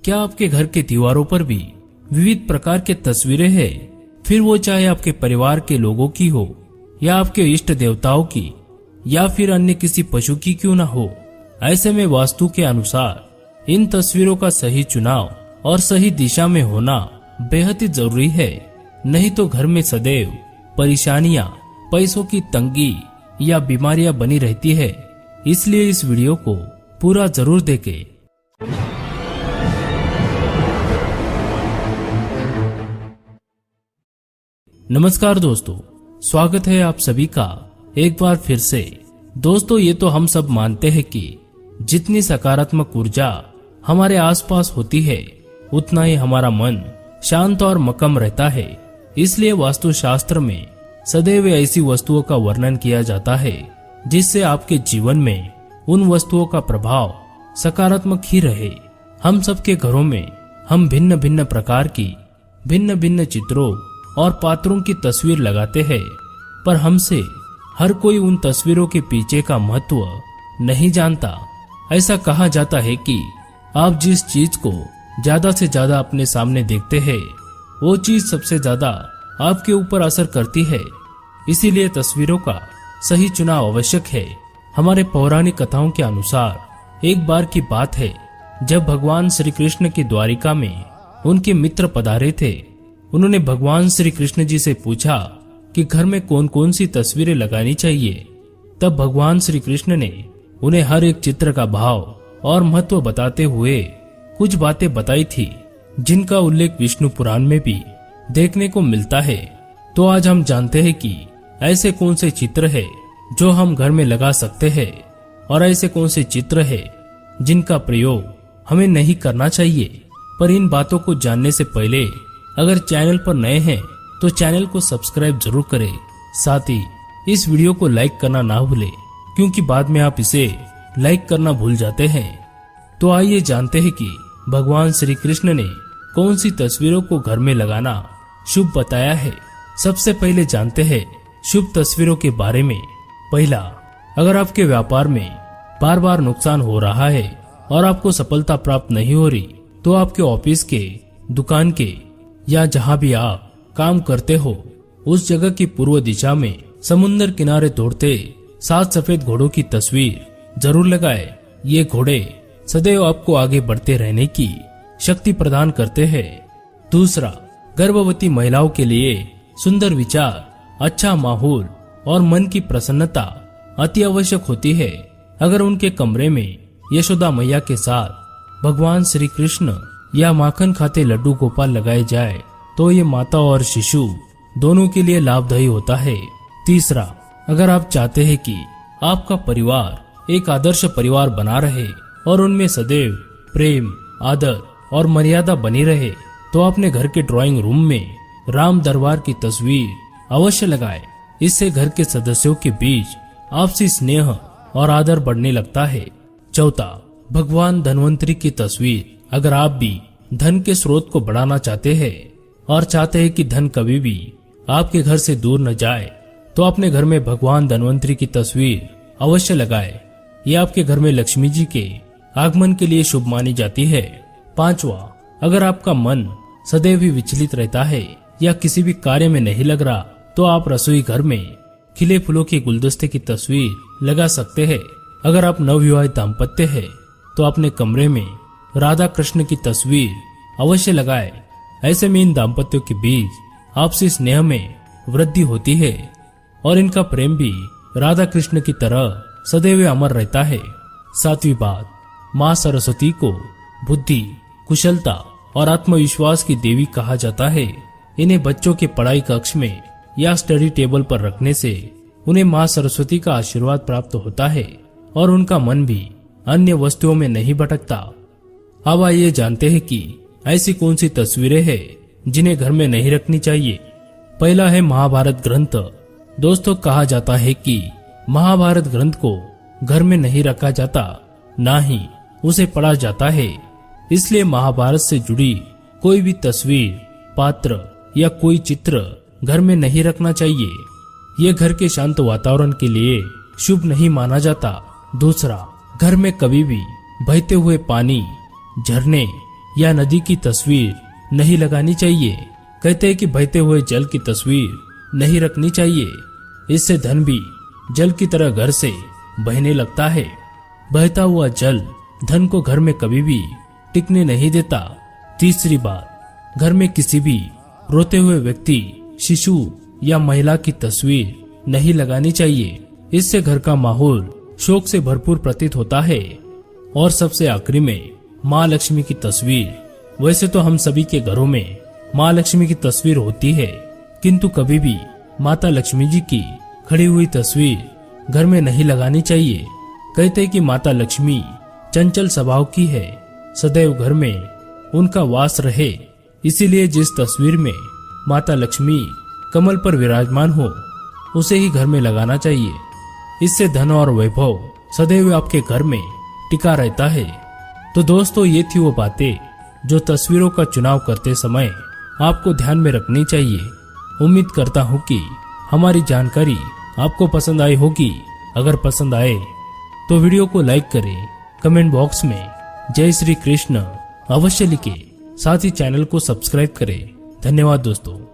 क्या आपके घर के दीवारों पर भी विविध प्रकार के तस्वीरें हैं? फिर वो चाहे आपके परिवार के लोगों की हो या आपके इष्ट देवताओं की या फिर अन्य किसी पशु की क्यों ना हो। ऐसे में वास्तु के अनुसार इन तस्वीरों का सही चुनाव और सही दिशा में होना बेहद ही जरूरी है। नहीं तो घर में सदैव परेशानियां, पैसों की तंगी या बीमारियां बनी रहती है। इसलिए इस वीडियो को पूरा जरूर देखें। नमस्कार दोस्तों, स्वागत है आप सभी का एक बार फिर से। दोस्तों, ये तो हम सब मानते हैं कि जितनी सकारात्मक ऊर्जा हमारे आसपास होती है उतना ही हमारा मन शांत और मक्कम रहता है। इसलिए वास्तुशास्त्र में सदैव ऐसी वस्तुओं का वर्णन किया जाता है जिससे आपके जीवन में उन वस्तुओं का प्रभाव सकारात्मक ही रहे। हम सबके घरों में हम भिन्न भिन्न प्रकार की भिन्न भिन्न चित्रों और पात्रों की तस्वीर लगाते हैं, पर हमसे हर कोई उन तस्वीरों के पीछे का महत्व नहीं जानता। ऐसा कहा जाता है कि आप जिस चीज को ज्यादा से ज्यादा अपने सामने देखते हैं वो चीज सबसे ज्यादा आपके ऊपर असर करती है। इसीलिए तस्वीरों का सही चुनाव आवश्यक है। हमारे पौराणिक कथाओं के अनुसार एक बार की बात है जब भगवान श्री कृष्ण की द्वारिका में उनके मित्र पधारे थे। उन्होंने भगवान श्री कृष्ण जी से पूछा कि घर में कौन कौन सी तस्वीरें लगानी चाहिए। तब भगवान श्री कृष्ण ने उन्हें हर एक चित्र का भाव और महत्व बताते हुए कुछ बातें बताई थी, जिनका उल्लेख विष्णु पुराण में भी देखने को मिलता है। तो आज हम जानते हैं कि ऐसे कौन से चित्र है जो हम घर में लगा सकते हैं और ऐसे कौन से चित्र है जिनका प्रयोग हमें नहीं करना चाहिए। पर इन बातों को जानने से पहले अगर चैनल पर नए हैं तो चैनल को सब्सक्राइब जरूर करें। साथ ही इस वीडियो को लाइक करना ना भूलें, क्योंकि बाद में आप इसे लाइक करना भूल जाते हैं। तो आइए जानते हैं कि भगवान श्री कृष्ण ने कौन सी तस्वीरों को घर में लगाना शुभ बताया है। सबसे पहले जानते हैं शुभ तस्वीरों के बारे में। पहला, अगर आपके व्यापार में बार बार नुकसान हो रहा है और आपको सफलता प्राप्त नहीं हो रही, तो आपके ऑफिस के, दुकान के या जहां भी आप काम करते हो उस जगह की पूर्व दिशा में समुद्र किनारे दौड़ते 7 सफेद घोड़ों की तस्वीर जरूर लगाएं। ये घोड़े सदैव आपको आगे बढ़ते रहने की शक्ति प्रदान करते हैं। दूसरा, गर्भवती महिलाओं के लिए सुंदर विचार, अच्छा माहौल और मन की प्रसन्नता अति आवश्यक होती है। अगर उनके कमरे में यशोदा मैया के साथ भगवान श्री कृष्ण या माखन खाते लड्डू गोपाल लगाए जाए तो ये माता और शिशु दोनों के लिए लाभदायी होता है। तीसरा, अगर आप चाहते हैं कि आपका परिवार एक आदर्श परिवार बना रहे और उनमें सदैव प्रेम, आदर और मर्यादा बनी रहे, तो अपने घर के ड्राइंग रूम में राम दरबार की तस्वीर अवश्य लगाएं। इससे घर के सदस्यों के बीच आपसी स्नेह और आदर बढ़ने लगता है। चौथा, भगवान धन्वंतरी की तस्वीर। अगर आप भी धन के स्रोत को बढ़ाना चाहते हैं और चाहते हैं कि धन कभी भी आपके घर से दूर न जाए, तो अपने घर में भगवान धन्वंतरी की तस्वीर अवश्य लगाएं। ये आपके घर में लक्ष्मी जी के आगमन के लिए शुभ मानी जाती है। पांचवा, अगर आपका मन सदैव ही विचलित रहता है या किसी भी कार्य में नहीं लग रहा, तो आप रसोई घर में खिले फूलों के गुलदस्ते की तस्वीर लगा सकते हैं। अगर आप नवविवाहित दाम्पत्य है तो अपने कमरे में राधा कृष्ण की तस्वीर अवश्य लगाएं। ऐसे में इन दाम्पत्यों के बीच आपसी स्नेह में वृद्धि होती है और इनका प्रेम भी राधा कृष्ण की तरह सदैव अमर रहता है। सातवीं बात, माँ सरस्वती को बुद्धि, कुशलता और आत्मविश्वास की देवी कहा जाता है। इन्हें बच्चों के पढ़ाई कक्ष में या स्टडी टेबल पर रखने से उन्हें माँ सरस्वती का आशीर्वाद प्राप्त होता है और उनका मन भी अन्य वस्तुओं में नहीं भटकता। अब आइए जानते हैं कि ऐसी कौन सी तस्वीरें हैं जिन्हें घर में नहीं रखनी चाहिए। पहला है महाभारत ग्रंथ। दोस्तों, कहा जाता है कि महाभारत ग्रंथ को घर में नहीं रखा जाता, ना ही उसे पढ़ा जाता है। इसलिए महाभारत से जुड़ी कोई भी तस्वीर, पात्र या कोई चित्र घर में नहीं रखना चाहिए। ये घर के शांत वातावरण के लिए शुभ नहीं माना जाता। दूसरा, घर में कभी भी बहते हुए पानी, झरने या नदी की तस्वीर नहीं लगानी चाहिए। कहते हैं कि बहते हुए जल की तस्वीर नहीं रखनी चाहिए, इससे धन भी जल की तरह घर से बहने लगता है। बहता हुआ जल धन को घर में कभी भी टिकने नहीं देता। तीसरी बात, घर में किसी भी रोते हुए व्यक्ति, शिशु या महिला की तस्वीर नहीं लगानी चाहिए, इससे घर का माहौल शोक से भरपूर प्रतीत होता है। और सबसे आखिरी में माँ लक्ष्मी की तस्वीर। वैसे तो हम सभी के घरों में माँ लक्ष्मी की तस्वीर होती है, किंतु कभी भी माता लक्ष्मी जी की खड़ी हुई तस्वीर घर में नहीं लगानी चाहिए। कहते हैं कि माता लक्ष्मी चंचल स्वभाव की है, सदैव घर में उनका वास रहे, इसीलिए जिस तस्वीर में माता लक्ष्मी कमल पर विराजमान हो उसे ही घर में लगाना चाहिए। इससे धन और वैभव सदैव आपके घर में टिका रहता है। तो दोस्तों, ये थी वो बातें जो तस्वीरों का चुनाव करते समय आपको ध्यान में रखनी चाहिए। उम्मीद करता हूँ कि हमारी जानकारी आपको पसंद आई होगी। अगर पसंद आए तो वीडियो को लाइक करें, कमेंट बॉक्स में जय श्री कृष्ण अवश्य लिखें, साथ ही चैनल को सब्सक्राइब करें। धन्यवाद दोस्तों।